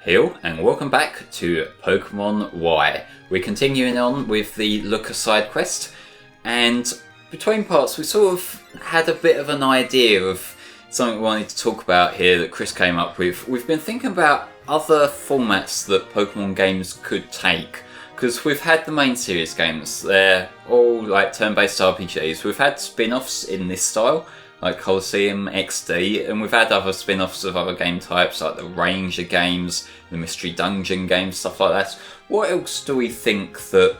Heel, and welcome back to Pokémon Y. We're continuing on with the Looker side quest, and between parts we sort of had a bit of an idea of something we wanted to talk about here that Chris came up with. We've been thinking about other formats that Pokémon games could take, because we've had the main series games, they're all like turn-based RPGs. We've had spin-offs in this style, like Colosseum XD, and we've had other spin-offs of other game types like the Ranger games, the Mystery Dungeon games, stuff like that. What else do we think that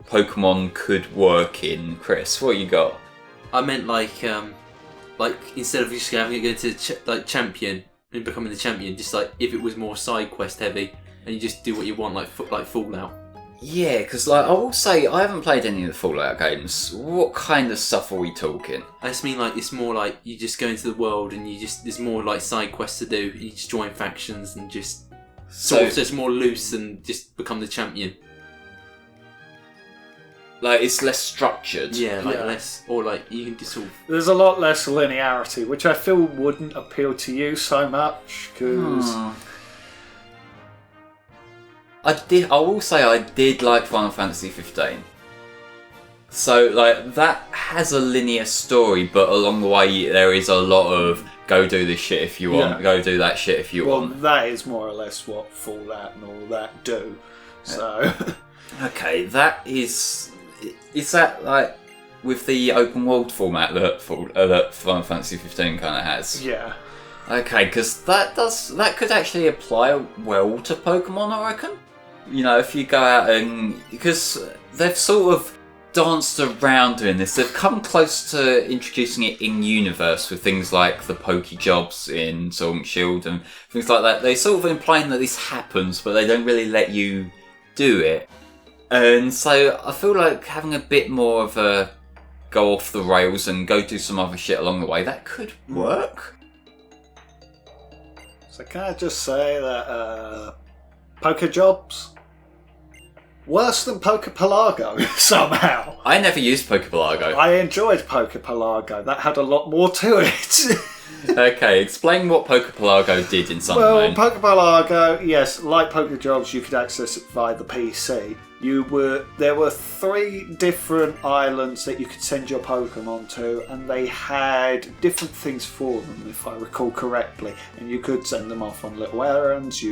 Pokemon could work in, Chris? What you got? I meant like instead of just having it go to champion and becoming the champion, just like if it was more side quest heavy and you just do what you want, like Fallout. Yeah, because like I will say I haven't played any of the Fallout games. What kind of stuff are we talking? I just mean like it's more like you just go into the world and there's more like side quests to do. You just join factions and just so it's more loose and just become the champion. Like it's less structured. Yeah, less, or like you can just sort of... There's a lot less linearity, which I feel wouldn't appeal to you so much because. I will say I did like Final Fantasy 15. So like that has a linear story, but along the way there is a lot of go do this shit if you want, go do that shit if you want. Well, that is more or less what Fallout and all that do. So okay, that is that like with the open world format that Final Fantasy 15 kind of has? Yeah. Okay, because that could actually apply well to Pokemon, I reckon. You know, if you go out and... Because they've sort of danced around doing this. They've come close to introducing it in-universe with things like the Pokejobs in Sword and Shield and things like that. They're sort of implying that this happens, but they don't really let you do it. And so I feel like having a bit more of a go off the rails and go do some other shit along the way, that could work. So can I just say that Pokejobs worse than Pokepelago somehow. I never used Pokepelago. I enjoyed Pokepelago. That had a lot more to it. Okay, explain what Pokepelago did in some way. Well, Pokepelago, yes, like Pokejobs, you could access it via the PC. There were 3 different islands that you could send your Pokemon to, and they had different things for them, if I recall correctly. And you could send them off on little errands.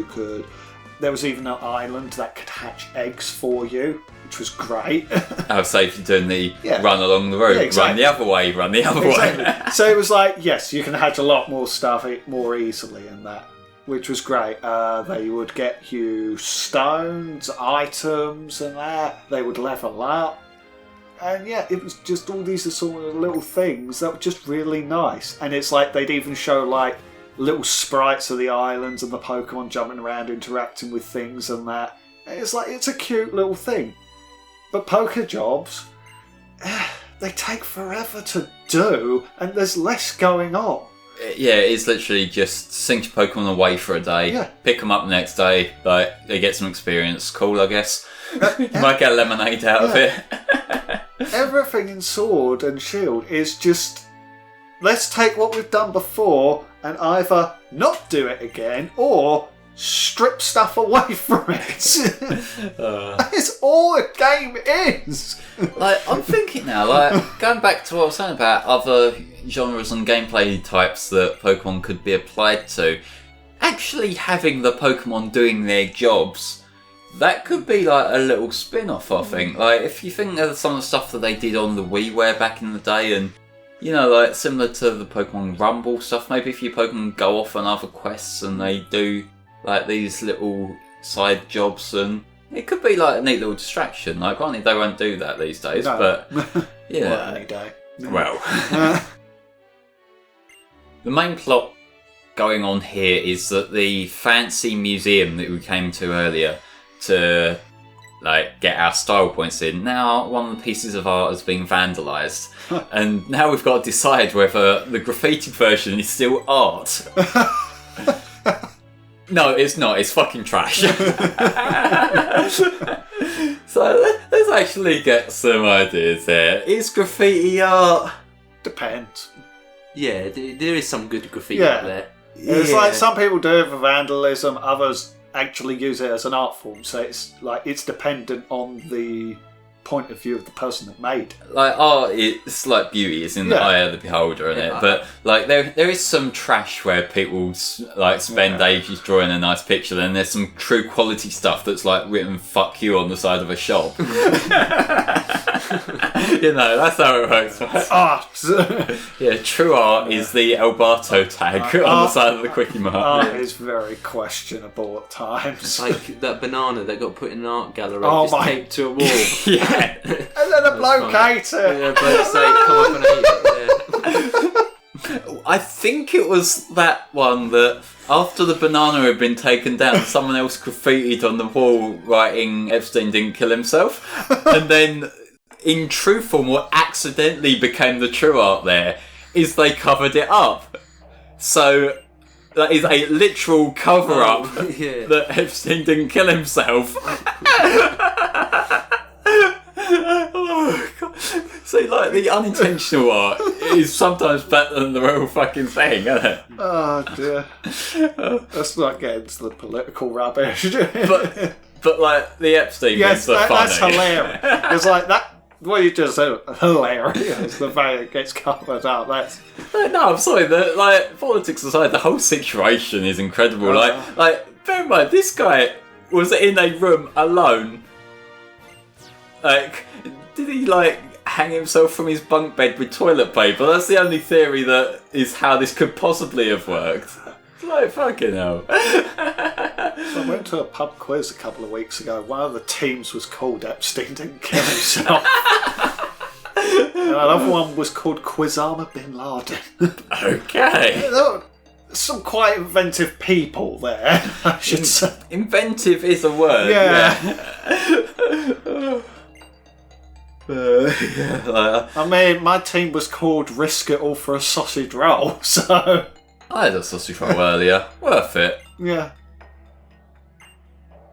There was even an island that could hatch eggs for you, which was great. How safe you're doing the run along the road, run the other way, run the other way. So it was like, yes, you can hatch a lot more stuff more easily in that, which was great. They would get you stones, items and that. They would level up. And yeah, it was just all these sort of little things that were just really nice. And it's like they'd even show like little sprites of the islands and the Pokemon jumping around interacting with things and that. It's like, it's a cute little thing. But Pokejobs, they take forever to do and there's less going on. Yeah, it's literally just send your Pokemon away for a day, pick them up the next day, like they get some experience. Cool, I guess. You might get a lemonade out of it. Everything in Sword and Shield is just, let's take what we've done before and either not do it again or strip stuff away from it. That's all a game is. Like, I'm thinking now, like, going back to what I was saying about other genres and gameplay types that Pokemon could be applied to, actually having the Pokemon doing their jobs, that could be like a little spin-off, I think. Like, if you think of some of the stuff that they did on the WiiWare back in the day, and you know, like similar to the Pokemon Rumble stuff, maybe if your Pokemon go off on other quests and they do like these little side jobs, and it could be like a neat little distraction. Like, granted, they won't do that these days, but yeah. Well, any day. Well, the main plot going on here is that the fancy museum that we came to earlier to like get our style points in, now one of the pieces of art has been vandalised. And now we've got to decide whether the graffiti version is still art. No, it's not. It's fucking trash. So let's actually get some ideas here. Is graffiti art? Depends. Yeah, there is some good graffiti out there. It's like some people do it for vandalism, others actually use it as an art form. So it's dependent on the point of view of the person that made it. Like art, it's like beauty. It's in the eye of the beholder, isn't it? But like there is some trash where people like spend ages drawing a nice picture, and there's some true quality stuff that's like written "fuck you" on the side of a shop. That's how it works. Right? Art. Yeah, true art is the Alberto tag on the side of the quickie mart. Art is very questionable at times. It's like that banana that got put in an art gallery, taped to a wall. Yeah. And then a bloke ate it. Yeah, bloke say, come up and ate it. Yeah. I think it was that one that after the banana had been taken down, someone else graffitied on the wall writing Epstein didn't kill himself. And then in true form, what accidentally became the true art there is they covered it up. So that is a literal cover-up that Epstein didn't kill himself. Oh, God. See, like, the unintentional art is sometimes better than the real fucking thing, isn't it? Oh, dear. Let's not get into the political rubbish. But like, the Epstein bits are funny. That's hilarious. It's like that. What you just said, hilarious. The way it gets covered up. That's no, I'm sorry. Like, politics aside, the whole situation is incredible. Like, bear in mind, this guy was in a room alone. Like, did he like hang himself from his bunk bed with toilet paper? That's the only theory that is how this could possibly have worked. It's like, fucking hell. I went to a pub quiz a couple of weeks ago. One of the teams was called Epstein didn't kill himself. And another one was called Quizama bin Laden. Okay. There were some quite inventive people there, I should say. Inventive is a word. Yeah. I mean, my team was called Risk It All for a Sausage Roll, so... I had a sausage roll earlier. Worth it. Yeah.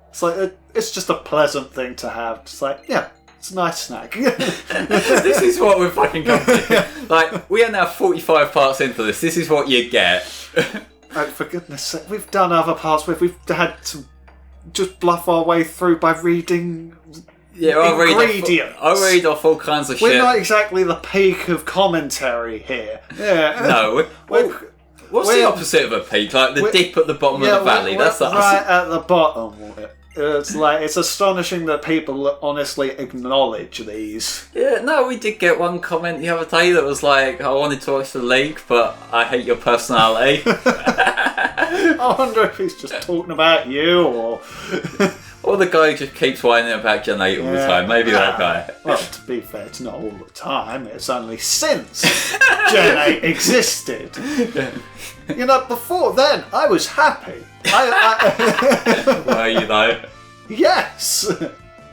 It's like, it's just a pleasant thing to have. It's like, yeah, it's a nice snack. This is what we're fucking coming to. Like, we are now 45 parts into this. This is what you get. Like, for goodness sake, we've done other parts where we've had to just bluff our way through by reading... Yeah, I'll read off all kinds of shit. We're not exactly the peak of commentary here. Yeah. No, what's the opposite of a peak? Like the dip at the bottom of the valley. That's right at the bottom. It's like, it's astonishing that people honestly acknowledge these. Yeah, no, we did get one comment the other day that was like, I wanted to watch the league, but I hate your personality. I wonder if he's just talking about you or... Or the guy who just keeps whining about Gen 8 all the time. Maybe that guy. Well, to be fair, it's not all the time. It's only since Gen 8 existed. You know, before then, I was happy. Were you though? Yes.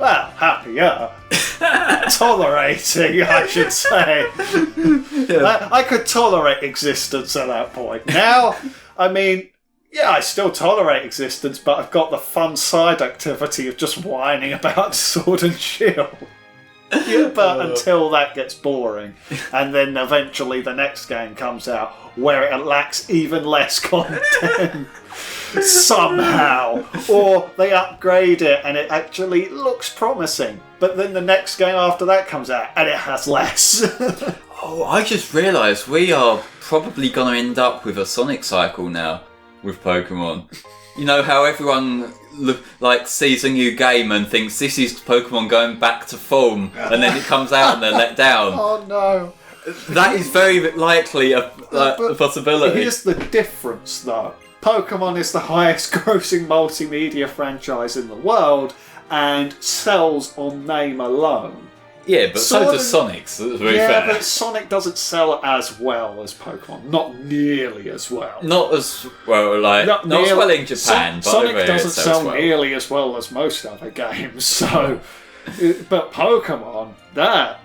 Well, happier. Tolerating, I should say. Yeah. I could tolerate existence at that point. Now, I mean... Yeah, I still tolerate existence, but I've got the fun side activity of just whining about Sword and Shield. Yeah, but until that gets boring, and then eventually the next game comes out where it lacks even less content somehow, or they upgrade it and it actually looks promising, but then the next game after that comes out and it has less. Oh, I just realised we are probably going to end up with a Sonic cycle now. With Pokemon, you know how everyone sees a new game and thinks this is Pokemon going back to form, and then it comes out and they're let down. Oh no! That is very likely a possibility. Here's the difference, though. Pokemon is the highest-grossing multimedia franchise in the world and sells on name alone. Yeah, but so does Sonic, to be fair. But Sonic doesn't sell as well as Pokemon. Not nearly as well. Not as well, not as well in Japan. But Sonic doesn't sell nearly as well as most other games. So, but Pokemon, that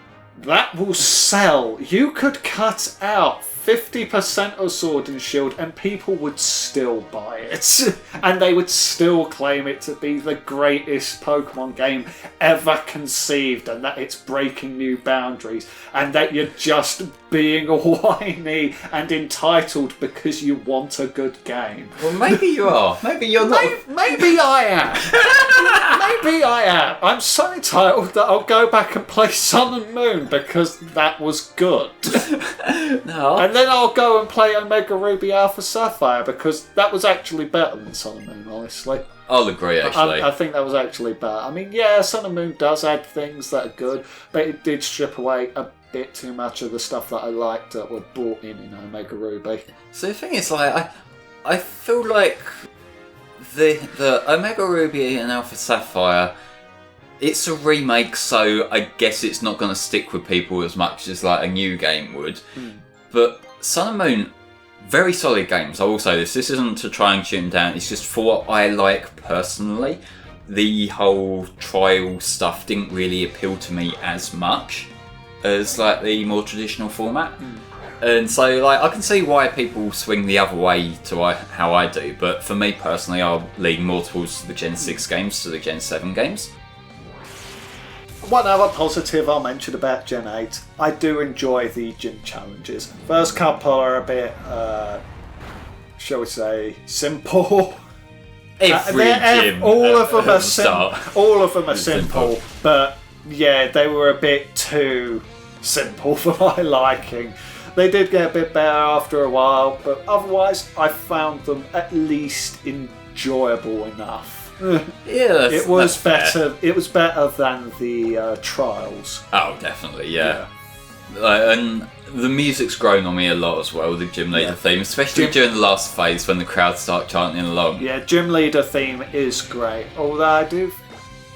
will sell. You could cut out 50% of Sword and Shield, and people would still buy it. And they would still claim it to be the greatest Pokemon game ever conceived, and that it's breaking new boundaries, and that you're just being whiny and entitled because you want a good game. Well, maybe you are. Maybe you're not. Maybe I am. Maybe I am. I'm so entitled that I'll go back and play Sun and Moon because that was good. No. And then I'll go and play Omega Ruby Alpha Sapphire because that was actually better than Sun and Moon, honestly. I'll agree, actually. I think that was actually better. I mean, yeah, Sun and Moon does add things that are good, but it did strip away a bit too much of the stuff that I liked that were brought in Omega Ruby. So the thing is, like, I feel like the Omega Ruby and Alpha Sapphire, it's a remake, so I guess it's not going to stick with people as much as like a new game would. But Sun and Moon, very solid games. I will say this. This isn't to try and shoot them down. It's just for what I like personally. The whole trial stuff didn't really appeal to me as much as like the more traditional format. And so like I can see why people swing the other way to how I do. But for me personally, I'll lean more towards the Gen 6 games to the Gen 7 games. One other positive I'll mention about Gen 8, I do enjoy the gym challenges. First couple are a bit, shall we say, simple. All of them are simple, but yeah, they were a bit too simple for my liking. They did get a bit better after a while, but otherwise I found them at least enjoyable enough. Yeah, it was better. Fair. It was better than the trials. Oh, definitely, yeah. And the music's grown on me a lot as well. The gym leader theme, especially during the last phase when the crowd start chanting along. Yeah, gym leader theme is great. Although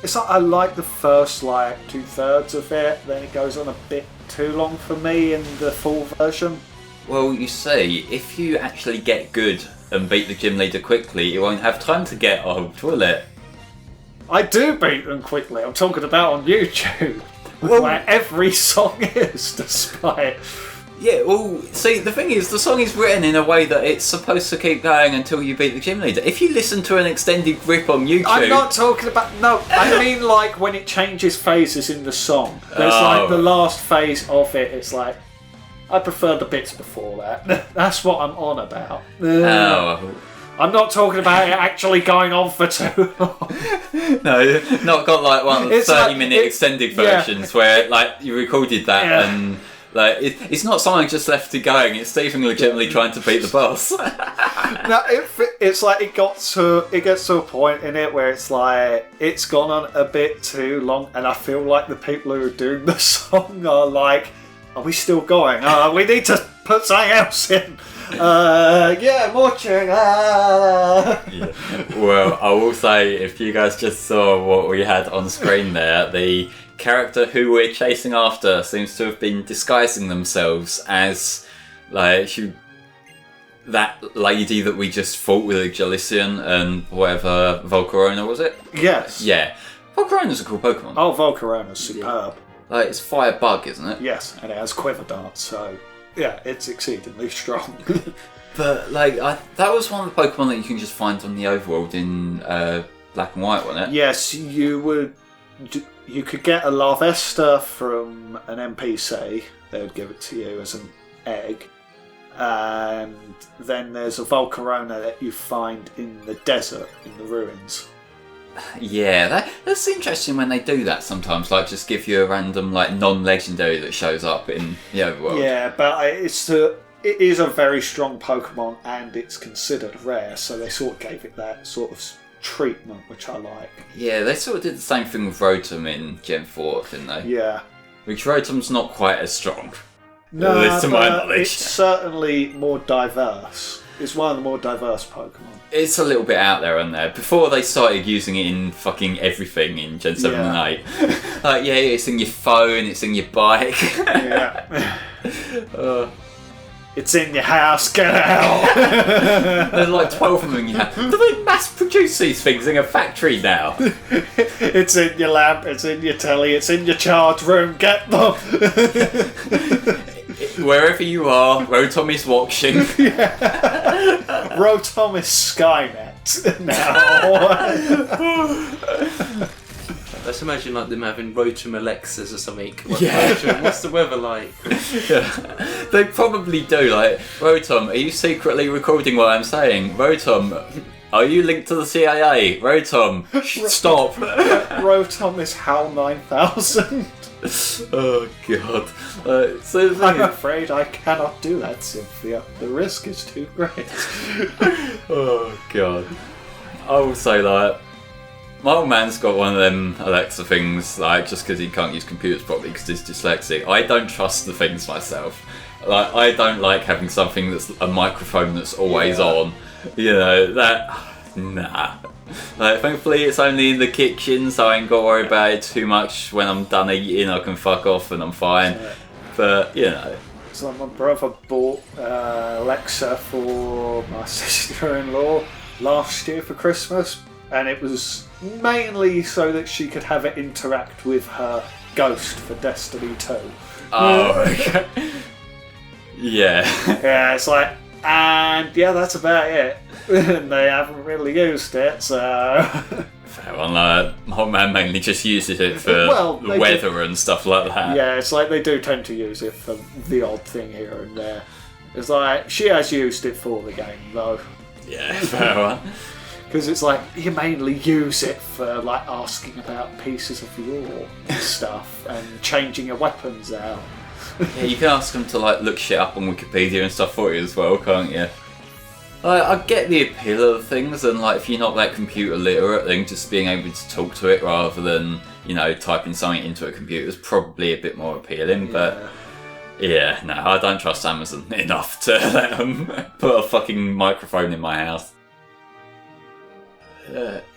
it's like I like the first like 2/3 of it. Then it goes on a bit too long for me in the full version. Well, you see, if you actually get good and beat the gym leader quickly, you won't have time to get old, will it? I do beat them quickly. I'm talking about on YouTube, where every song is, despite. Yeah, well, see, the thing is, the song is written in a way that it's supposed to keep going until you beat the gym leader. If you listen to an extended rip on YouTube... I'm not talking about... No, I mean like when it changes phases in the song. There's like the last phase of it, it's like... I prefer the bits before that. That's what I'm on about. Oh. I'm not talking about it actually going on for too long. No, not got like one of the 30-minute extended versions where like you recorded that and like it's not something just left to going. It's Stephen legitimately trying to beat the boss. No, it's like it gets to a point in it where it's like it's gone on a bit too long, and I feel like the people who are doing the song are like, are we still going? We need to put something else in. More tune. Yeah. Well, I will say, if you guys just saw what we had on screen there, the character who we're chasing after seems to have been disguising themselves as like that lady that we just fought with a Jolician and whatever, Volcarona, was it? Yes. Yeah. Volcarona's a cool Pokemon. Oh, Volcarona's superb. Like, it's Fire Bug, isn't it? Yes, and it has Quiver Dart, so yeah, it's exceedingly strong. But like, that was one of the Pokemon that you can just find on the overworld in Black and White, wasn't it? Yes, you would. You could get a Larvesta from an NPC. They would give it to you as an egg, and then there's a Volcarona that you find in the desert, in the ruins. Yeah, that's interesting when they do that sometimes, like just give you a random like non-legendary that shows up in the overworld. Yeah, but it is a very strong Pokemon and it's considered rare, so they sort of gave it that sort of treatment, which I like. Yeah, they sort of did the same thing with Rotom in Gen 4, didn't they? Yeah. Which Rotom's not quite as strong. No, to my knowledge. It's certainly more diverse. It's one of the more diverse Pokemon. It's a little bit out there on there. Before they started using it in fucking everything in Gen 7 and 8. Like, yeah, it's in your phone, it's in your bike. Yeah. It's in your house, get out! There's like 12 of them in your house. Do they mass produce these things in a factory now? It's in your lamp, it's in your telly, it's in your charge room, get them! Wherever you are, Rotom is watching. Rotom is Skynet now. Let's imagine like them having Rotom Alexas or something. Like, Yeah. Rotom, what's the weather like? Yeah. They probably do. Like, Rotom, are you secretly recording what I'm saying? Rotom, are you linked to the CIA? Rotom, stop. Rotom is HAL 9000. Oh god. So the I'm thing is, afraid I cannot do that, Cynthia. The risk is too great. oh god. I will say that my old man's got one of them Alexa things, like, just because he can't use computers properly because he's dyslexic. I don't trust the things myself. Like, I don't like having something that's a microphone that's always on. You know, that... Nah. Like, thankfully it's only in the kitchen, so I ain't got to worry about it too much. When I'm done eating, I can fuck off and I'm fine. But, you know... So my brother bought Alexa for my sister-in-law last year for Christmas, and it was mainly so that she could have it interact with her ghost for Destiny 2. Oh, okay. Yeah. Yeah, it's like, and yeah, that's about it. And they haven't really used it, so... Fair one, my old man mainly just uses it for the they weather and stuff like that. Yeah, it's like they do tend to use it for the odd thing here and there. It's like, she has used it for the game, though. Yeah, fair one. Because it's like, you mainly use it for like asking about pieces of lore and stuff and changing your weapons out. Yeah, you can ask them to like look shit up on Wikipedia and stuff for you as well, can't you? Like, I get the appeal of things, and like if you're not that computer literate, then just being able to talk to it rather than, you know, typing something into a computer is probably a bit more appealing. But yeah, no, I don't trust Amazon enough to let them put a fucking microphone in my house.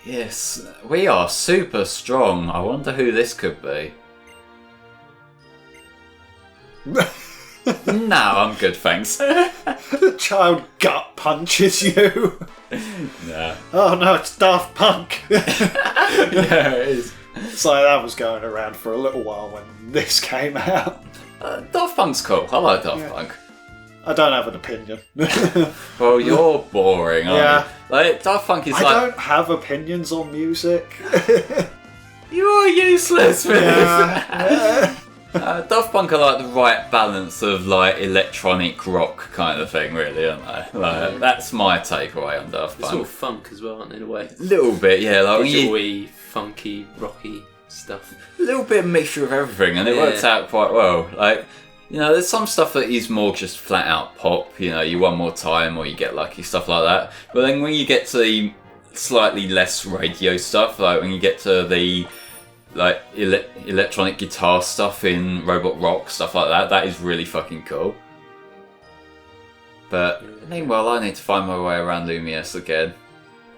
Yes, we are super strong. I wonder who this could be. No, I'm good, thanks. The child gut punches you. No. Oh no, it's Daft Punk. Yeah, it is. So that was going around for a little while when this came out. Daft Punk's cool. I like Daft Punk. I don't have an opinion. Well, you're boring, aren't Yeah. you? Like, Daft Punk is I like... don't have opinions on music. You're useless for Yeah. this. Daft Punk are like the right balance of like electronic rock kind of thing, really, aren't they? Like, that's my takeaway on Daft It's all Punk. funk as well, aren't they, in a way? A little bit, yeah. Like, when you- Digital-y, funky, rocky stuff. a little bit of mixture of everything, and it works out quite well. Like, you know, there's some stuff that is more just flat out pop, you know, you One More Time or You Get Lucky, stuff like that. But then when you get to the slightly less radio stuff, like when you get to the like electronic guitar stuff in Robot Rock, stuff like that, that is really fucking cool. But meanwhile, I need to find my way around Lumiose again,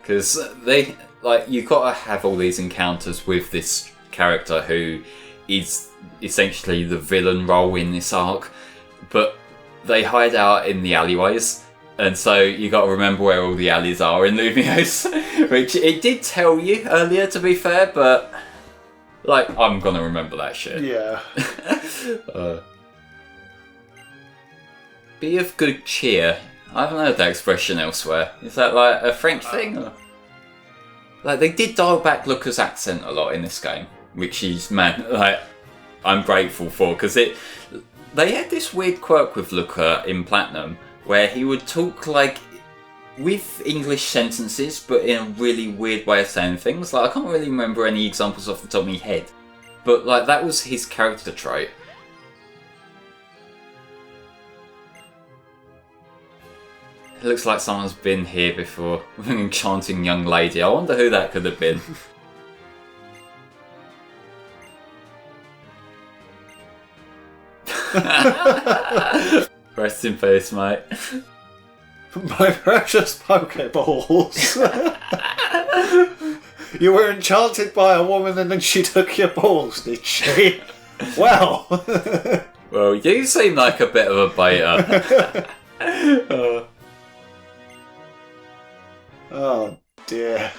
because they like, you gotta have all these encounters with this character who is essentially the villain role in this arc, but they hide out in the alleyways, and so you got to remember where all the alleys are in Lumiose, which it did tell you earlier, to be fair, but like, I'm gonna remember that shit. Yeah. Be of good cheer. I haven't heard that expression elsewhere. Is that like a French thing? Or? Like, they did dial back Lucca's accent a lot in this game, which is, man, like, I'm grateful for, because they had this weird quirk with Lucca in Platinum where he would talk like with English sentences, but in a really weird way of saying things. Like, I can't really remember any examples off the top of my head, but like, that was his character trait. It looks like someone's been here before with an enchanting young lady. I wonder who that could have been. Rest in peace, mate. My precious Pokeballs. You were enchanted by a woman and then she took your balls, did she? Well. Well, you seem like a bit of a beta. Oh dear.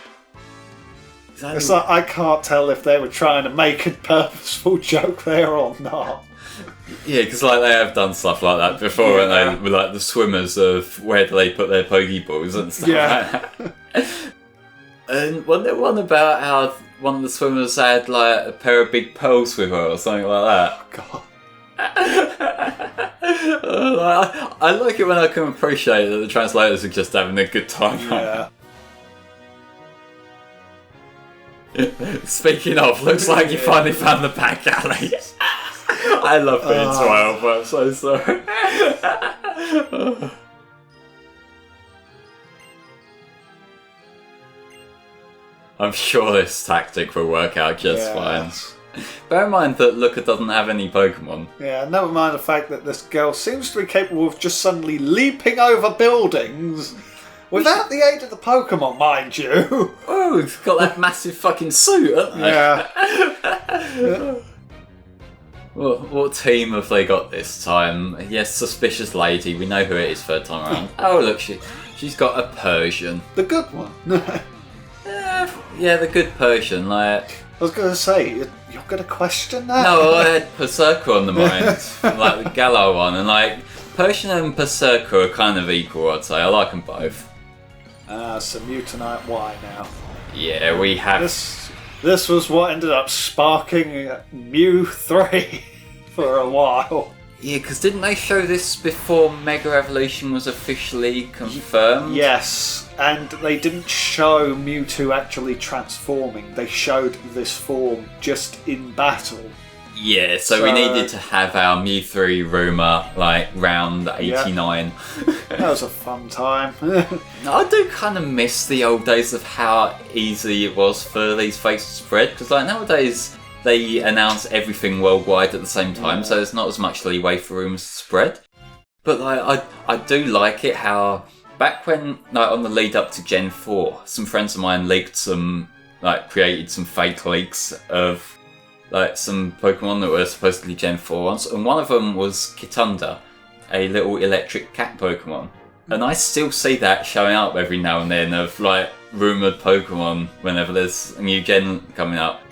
It's like, I can't tell if they were trying to make a purposeful joke there or not. Yeah, because like they have done stuff like that before, and they with like the swimmers of where do they put their pokeballs and stuff like that. And wasn't there one about how one of the swimmers had like a pair of big pearls with her or something like that? God. I like it when I can appreciate that the translators are just having a good time. Yeah. Speaking of, looks like you finally found the back alley. I love being 12, but I'm so sorry. I'm sure this tactic will work out just fine. Bear in mind that Looker doesn't have any Pokemon. Yeah, never mind the fact that this girl seems to be capable of just suddenly leaping over buildings without the aid of the Pokemon, mind you. Oh, it's got that massive fucking suit, hasn't it? Yeah. Well, what team have they got this time? Yes, Suspicious Lady. We know who it is third time around. Oh, look, she's got a Persian. The good one. Yeah, the good Persian. Like, I was going to say, you're going to question that? no, I had Berserker on the mind, like the Gallo one, and like Persian and Berserker are kind of equal. I'd say I like them both. So Mutanite Y now. Yeah, we have. This was what ended up sparking Mew 3 for a while. Yeah, because didn't they show this before Mega Evolution was officially confirmed? Yes, and they didn't show Mewtwo actually transforming. They showed this form just in battle. Yeah, so we needed to have our Mew 3 rumour, like, round 89. Yeah. That was a fun time. I do kind of miss the old days of how easy it was for these fakes to spread, because like nowadays they announce everything worldwide at the same time, so there's not as much leeway for rumours to spread. But like, I do like it how, back when, like on the lead up to Gen 4, some friends of mine created some fake leaks of like some Pokemon that were supposedly Gen 4 ones, and one of them was Kitunda, a little electric cat Pokemon. And I still see that showing up every now and then of like rumoured Pokemon whenever there's a new gen coming up.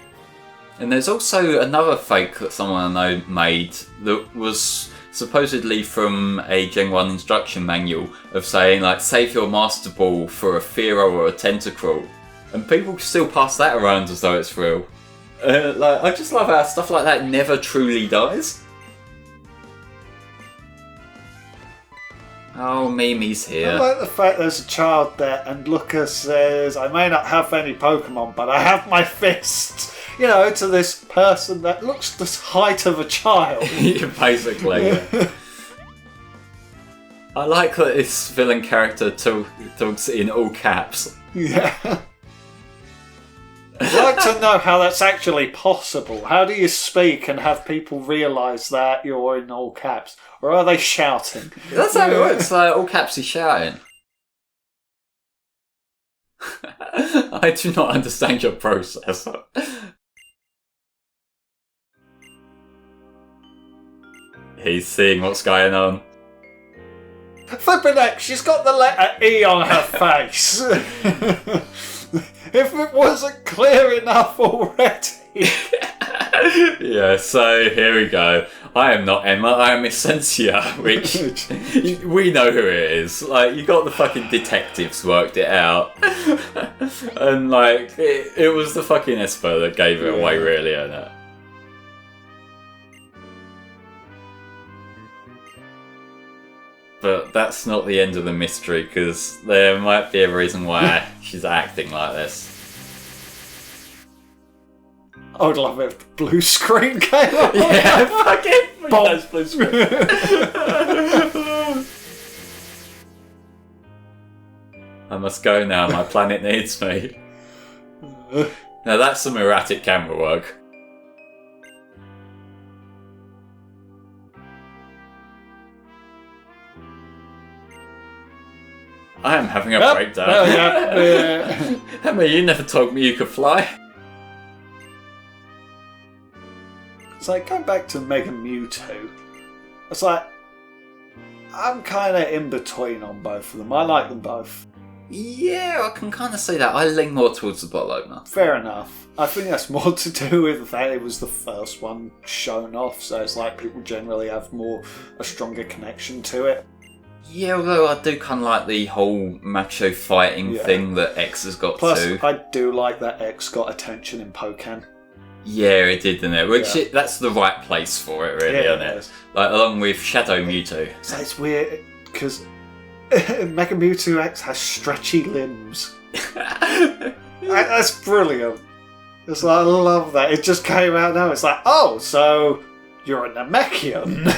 And there's also another fake that someone I know made that was supposedly from a Gen 1 instruction manual of saying like, save your Master Ball for a Fearow or a Tentacruel. And people still pass that around as though it's real. I just love how stuff like that never truly dies. Oh, Mimi's here. I like the fact there's a child there and Lucas says, I may not have any Pokemon, but I have my fist. You know, to this person that looks the height of a child. Basically, yeah. I like that this villain character talks in all caps. Yeah. I'd like to know how that's actually possible. How do you speak and have people realise that you're in all caps? Or are they shouting? That's how it works, like all caps is shouting. I do not understand your process. He's seeing what's going on. Flippin' heck, she's got the letter E on her face. If it wasn't clear enough already. Yeah, so here we go. I am not Emma, I am Essentia, which we know who it is. Like, you got the fucking detectives worked it out. And like, it was the fucking Esper that gave it away, really, isn't it? But that's not the end of the mystery, because there might be a reason why she's acting like this. I would love it if the blue screen came up. Yeah, fucking Bomb. blue screen. I must go now, my planet needs me. Now that's some erratic camera work. I am having a breakdown. Oh, yeah. Emma, you never told me you could fly. It's like, going back to Mega Mewtwo, it's like, I'm kind of in between on both of them. I like them both. Yeah, I can kind of say that. I lean more towards the bottle opener. Fair enough. I think that's more to do with that it was the first one shown off, so it's like people generally have a stronger connection to it. Yeah, although I do kind of like the whole macho fighting thing that X has got Plus, too. I do like that X got attention in Pokken. Yeah, it did, didn't it? Which that's the right place for it, really, isn't it? Like, along with Shadow Mewtwo. So it's weird, because Mega Mewtwo X has stretchy limbs. That's brilliant. It's like, I love that. It just came out now. It's like, oh, so you're a Namekian.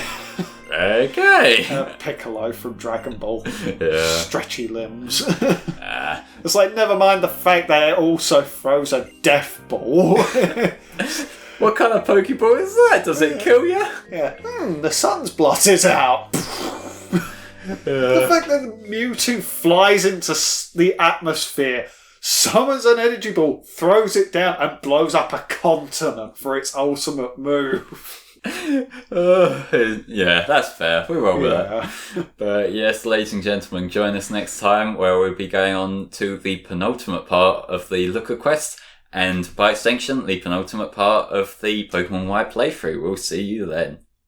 Okay. Piccolo from Dragon Ball. Yeah. Stretchy limbs. It's like, never mind the fact that it also throws a death ball. What kind of Pokeball is that? Does it kill you? Yeah. The sun's blotted out. The fact that Mewtwo flies into the atmosphere, summons an energy ball, throws it down, and blows up a continent for its ultimate move. Yeah, that's fair. We roll with that. But yes, ladies and gentlemen, join us next time where we'll be going on to the penultimate part of the Looker Quest, and by extension, the penultimate part of the Pokemon Y playthrough. We'll see you then.